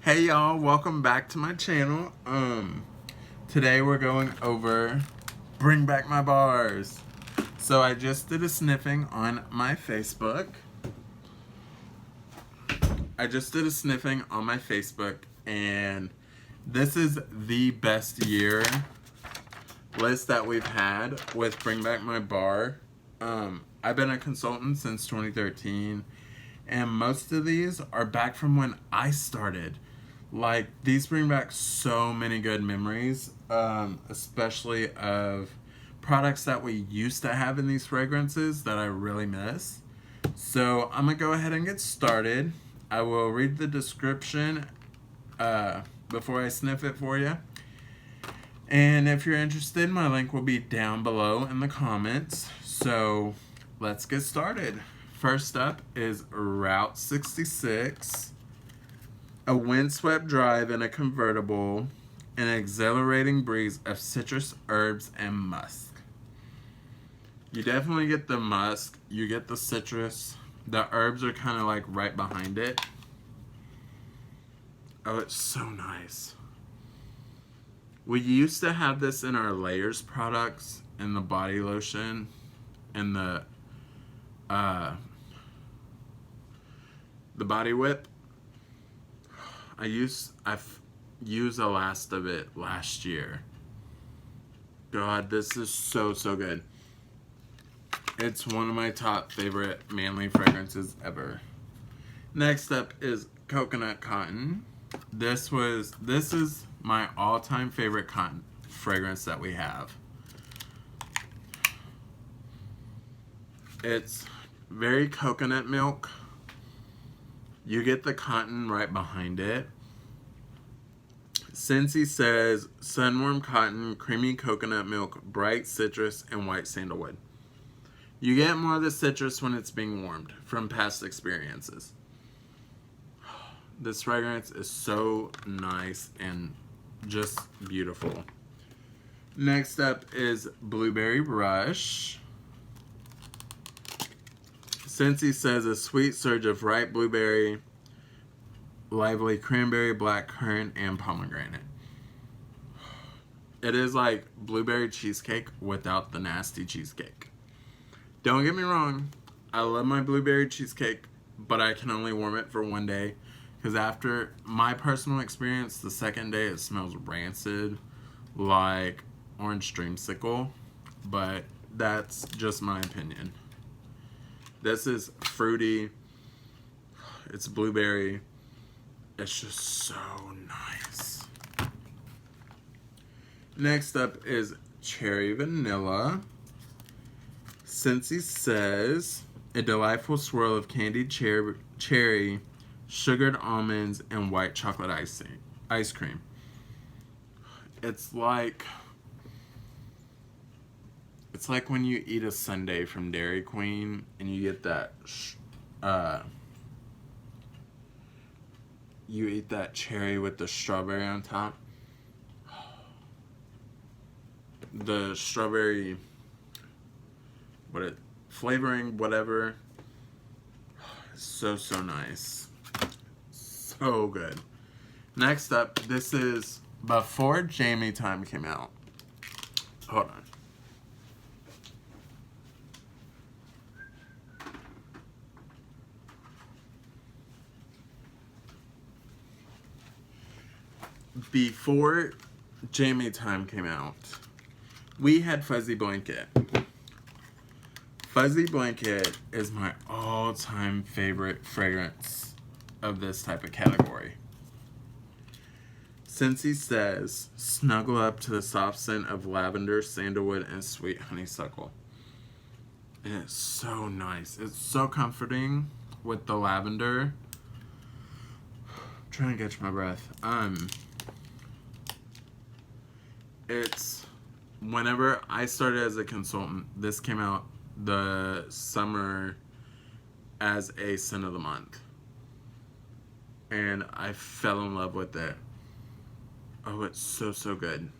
Hey y'all, welcome back to my channel. Today we're going over Bring Back My Bars. So I just did a sniffing on my Facebook. And this is the best year list that we've had with Bring Back My Bar. I've been a consultant since 2013, and most of these are back from when I started. Like, these bring back so many good memories, especially of products that we used to have in these fragrances that I really miss. So I'm gonna go ahead and get started. I will read the description before I sniff it for you. And if you're interested, my link will be down below in the comments. So let's get started. First up is Route 66. A windswept drive in a convertible, an exhilarating breeze of citrus, herbs, and musk. You definitely get the musk, you get the citrus. The herbs are kind of like right behind it. Oh, it's so nice. We used to have this in our Layers products, in the body lotion, and the body whip. I've used the last of it last year. God, this is so good. It's one of my top favorite manly fragrances ever. Next up is Coconut Cotton. This is my all-time favorite cotton fragrance that we have. It's very coconut milk. You get the cotton right behind it. Scentsy says sunwarm cotton, creamy coconut milk, bright citrus, and white sandalwood. You get more of the citrus when it's being warmed from past experiences. This fragrance is so nice and just beautiful. Next up is Blueberry Rush. Scentsy says a sweet surge of ripe blueberry, lively cranberry, blackcurrant, and pomegranate. It is like blueberry cheesecake without the nasty cheesecake. Don't get me wrong, I love my blueberry cheesecake, but I can only warm it for one day, because after my personal experience, the second day it smells rancid, like orange dreamsicle, but that's just my opinion. This is fruity, it's blueberry, it's just so nice. Next up is Cherry Vanilla. Scentsy says, a delightful swirl of candied cherry, sugared almonds, and white chocolate ice cream. It's like when you eat a sundae from Dairy Queen and you get that you eat that cherry with the strawberry on top. The strawberry flavoring, whatever. So nice. So good. Next up, this is before Jamie Time came out. Hold on. Before Jamie Time came out, we had Fuzzy Blanket. Fuzzy Blanket is my all-time favorite fragrance of this type of category. Scentsy says, snuggle up to the soft scent of lavender, sandalwood, and sweet honeysuckle. And it's so nice. It's so comforting with the lavender. I'm trying to catch my breath. It's whenever I started as a consultant, this came out the summer as a scent of the month, and I fell in love with it. Oh, it's so good.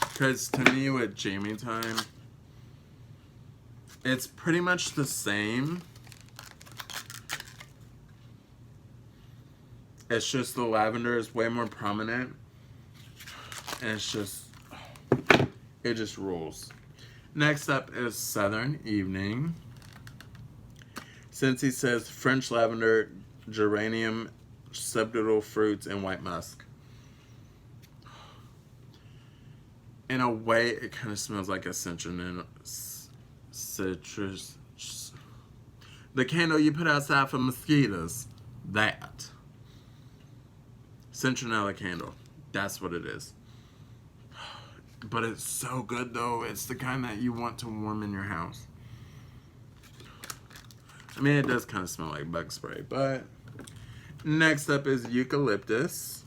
Because to me, with Jamie Time, it's pretty much the same, It's just the lavender is way more prominent. And it's just, it just rules. Next up is Southern Evening. Since he says French lavender, geranium, subtle fruits, and white musk. In a way, it kind of smells like a citrus. The candle you put outside for mosquitoes. That. Citronella candle. That's what it is. But it's so good though. It's the kind that you want to warm in your house. I mean, it does kind of smell like bug spray, but next up is Eucalyptus.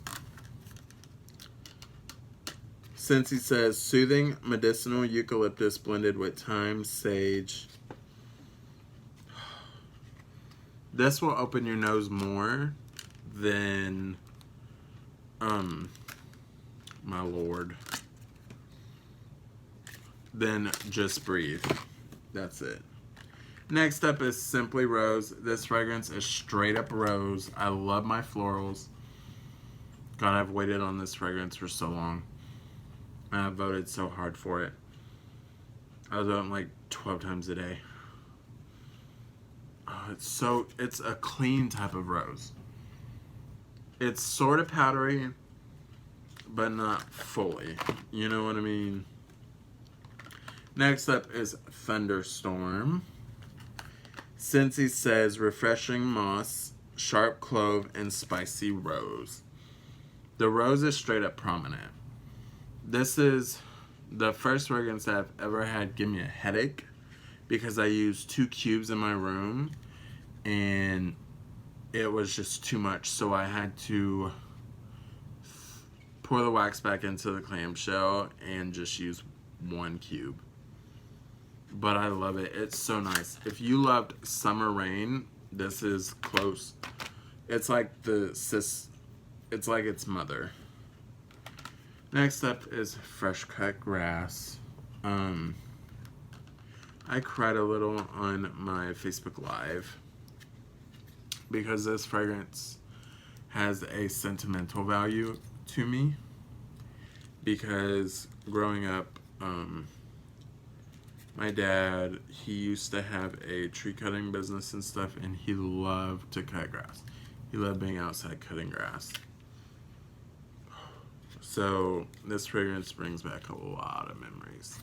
Since he says soothing medicinal eucalyptus blended with thyme, sage. This will open your nose more than, my lord, than Just Breathe. That's it. Next up is Simply Rose. This fragrance is straight up rose. I love my florals. God, I've waited on this fragrance for so long. And I voted so hard for it. I was voting like 12 times a day. Oh, it's a clean type of rose. It's sort of powdery, but not fully. You know what I mean? Next up is Fender Storm. Since he says refreshing moss, sharp clove, and spicy rose. The rose is straight up prominent. This is the first fragrance that I've ever had give me a headache because I used 2 cubes in my room and it was just too much. So I had to pour the wax back into the clamshell and just use 1 cube. But I love it. It's so nice. If you loved Summer Rain, this is close. It's like it's like its mother. Next up is Fresh Cut Grass. I cried a little on my Facebook Live because this fragrance has a sentimental value to me because growing up, my dad, he used to have a tree cutting business and stuff, and he loved to cut grass. He loved being outside cutting grass. So this fragrance brings back a lot of memories.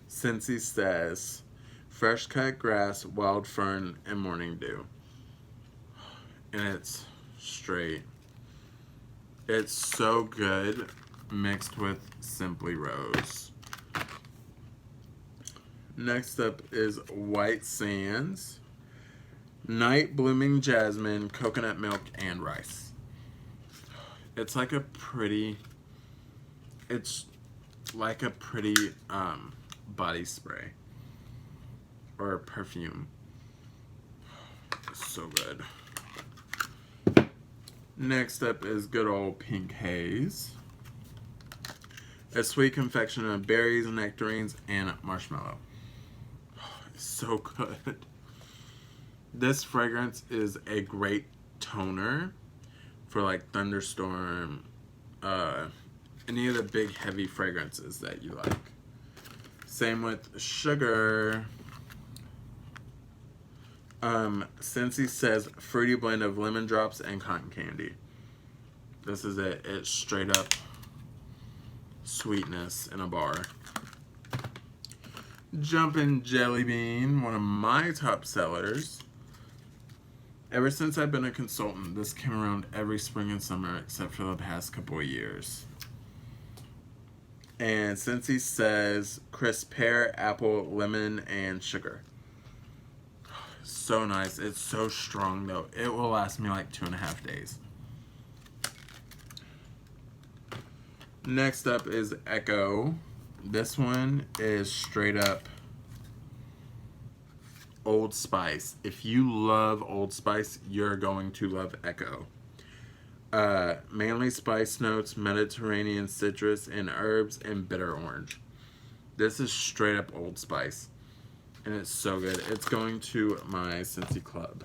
Since he says fresh cut grass, wild fern, and morning dew. And it's straight. It's so good mixed with Simply Rose. Next up is White Sands, Night Blooming Jasmine, Coconut Milk, and Rice. It's like a pretty body spray or perfume. It's so good. Next up is good old Pink Haze. A sweet confection of berries, nectarines, and marshmallow. It's so good. This fragrance is a great toner for like Thunderstorm, any of the big heavy fragrances that you like. Same with Sugar. Since he says fruity blend of lemon drops and cotton candy. This is it. It's straight up sweetness in a bar. Jumpin' Jelly Bean, one of my top sellers. Ever since I've been a consultant, this came around every spring and summer except for the past couple of years. And since he says crisp pear, apple, lemon, and sugar. So nice. It's so strong though. It will last me like 2.5 days. Next up is Echo. This one is straight up Old Spice. If you love Old Spice, you're going to love Echo. Mainly spice notes, Mediterranean citrus, and herbs, and bitter orange. This is straight up Old Spice. And it's so good. It's going to my Scentsy Club.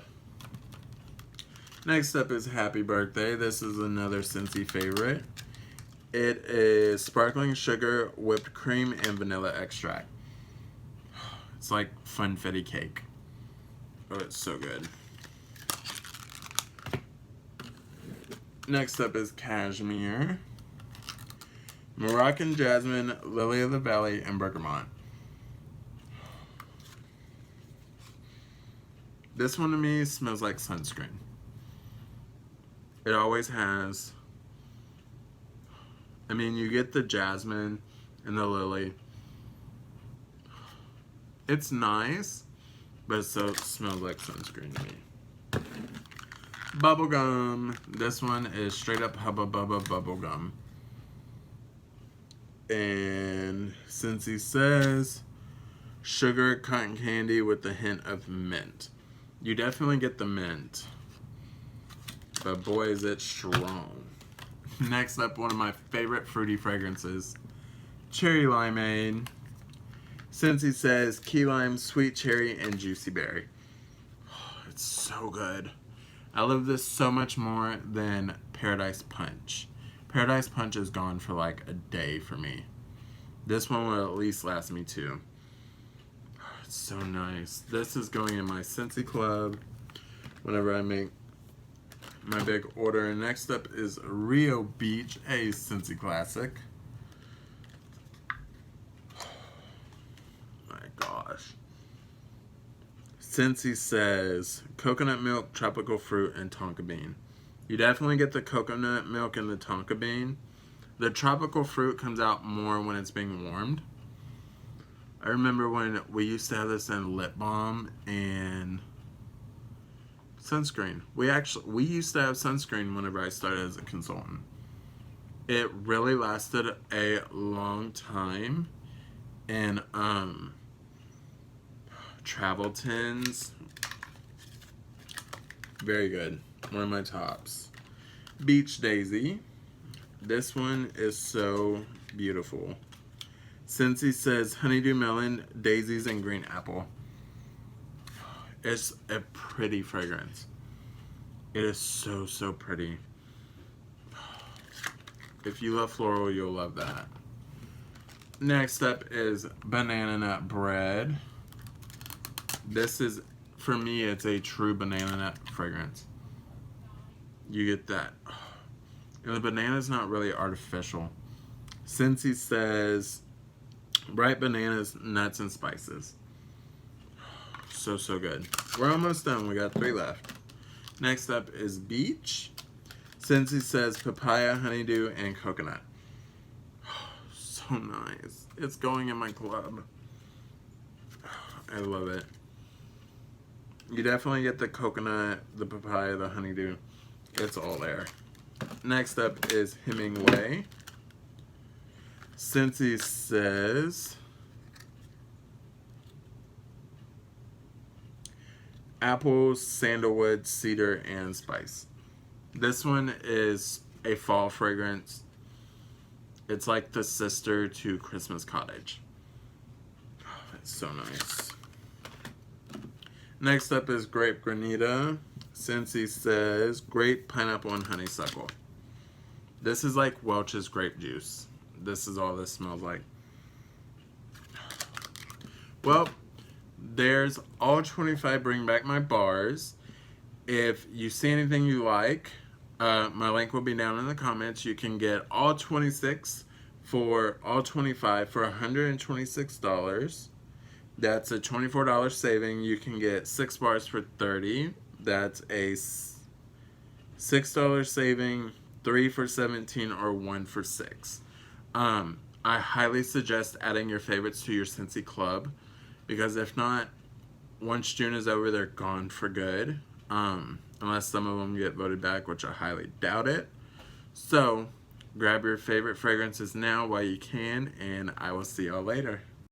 Next up is Happy Birthday. This is another Scentsy favorite. It is sparkling sugar, whipped cream, and vanilla extract. It's like funfetti cake. Oh, it's so good. Next up is Cashmere Moroccan, Jasmine, Lily of the Valley, and Bergamot. This one to me smells like sunscreen. It always has. I mean, you get the jasmine and the lily. It's nice, but it still smells like sunscreen to me. Bubblegum. This one is straight up Hubba Bubba bubblegum. And since he says sugar, cotton candy with a hint of mint. You definitely get the mint. But boy, is it strong. Next up, one of my favorite fruity fragrances. Cherry Limeade. Since he says key lime, sweet cherry, and juicy berry. Oh, it's so good. I love this so much more than Paradise Punch. Paradise Punch is gone for like a day for me. This one will at least last me 2. It's so nice. This is going in my Scentsy Club whenever I make my big order. And next up is Rio Beach, a Scentsy classic. My gosh. Scentsy says coconut milk, tropical fruit, and tonka bean. You definitely get the coconut milk and the tonka bean. The tropical fruit comes out more when it's being warmed. I remember when we used to have this in lip balm and sunscreen. We used to have sunscreen whenever I started as a consultant. It really lasted a long time. And travel tins, very good. One of my tops. Beach Daisy. This one is so beautiful. Since he says honeydew melon, daisies, and green apple. It's a pretty fragrance. It is so, so pretty. If you love floral, you'll love that. Next up is banana nut bread. This is, for me, it's a true banana nut fragrance. You get that. And the banana is not really artificial. Since he says bright bananas, nuts, and spices. So, so good. We're almost done. We got 3 left. Next up is Beach. Since he says papaya, honeydew, and coconut. So nice. It's going in my club. I love it. You definitely get the coconut, the papaya, the honeydew. It's all there. Next up is Hemingway. Since he says apple, sandalwood, cedar, and spice. This one is a fall fragrance. It's like the sister to Christmas Cottage. Oh, it's so nice. Next up is Grape Granita. Since he says grape, pineapple, and honeysuckle. This is like Welch's grape juice. This is all this smells like. Well, there's all 25 Bring Back My bars. If you see anything you like, my link will be down in the comments. You can get all 26 for all 25 for $126. That's a $24 saving. You can get 6 bars for $30. That's a $6 saving, 3 for $17, or 1 for $6. I highly suggest adding your favorites to your Scentsy Club, because if not, once June is over, they're gone for good. Unless some of them get voted back, which I highly doubt it. So, grab your favorite fragrances now while you can, and I will see y'all later.